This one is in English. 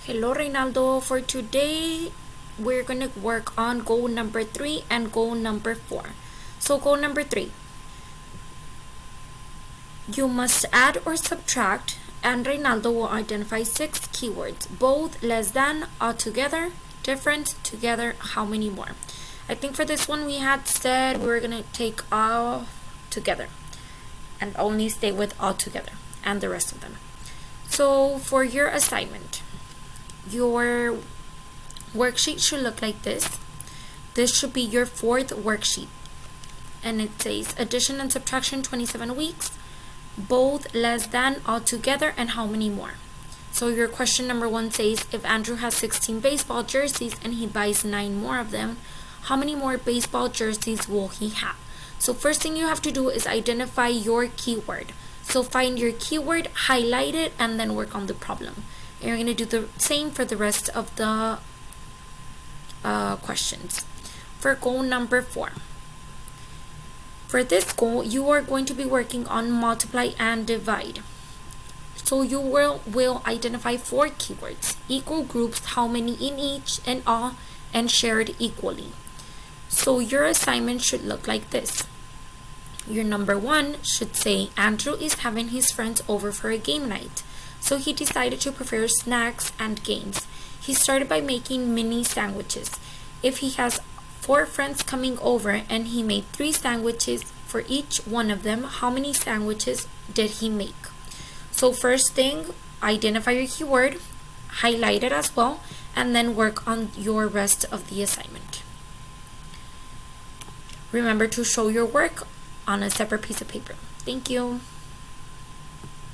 Hello, Reynaldo. For today, we're going to work on goal number 3 and goal number 4. So goal number 3, you must add or subtract, and Reynaldo will identify 6 keywords, both, less than, altogether, different, together, how many more. I think for this one we had said we were going to take all together and only stay with all together and the rest of them. So for your assignment, your worksheet should look like this. This should be your 4th worksheet, and it says addition and subtraction 27 weeks, both, less than, altogether, and how many more. So your question number 1 says, if Andrew has 16 baseball jerseys and he buys 9 more of them, how many more baseball jerseys will he have? So first thing you have to do is identify your keyword. So find your keyword, highlight it, and then work on the problem. And you're going to do the same for the rest of the questions. For goal number 4. For this goal, you are going to be working on multiply and divide. So you will identify 4 keywords, equal groups, how many in each and all, and shared equally. So your assignment should look like this. Your number 1 should say, Andrew is having his friends over for a game night. So he decided to prepare snacks and games. He started by making mini sandwiches. If he has 4 friends coming over and he made 3 sandwiches for each one of them, how many sandwiches did he make? So first thing, identify your keyword, highlight it as well, and then work on your rest of the assignment. Remember to show your work on a separate piece of paper. Thank you.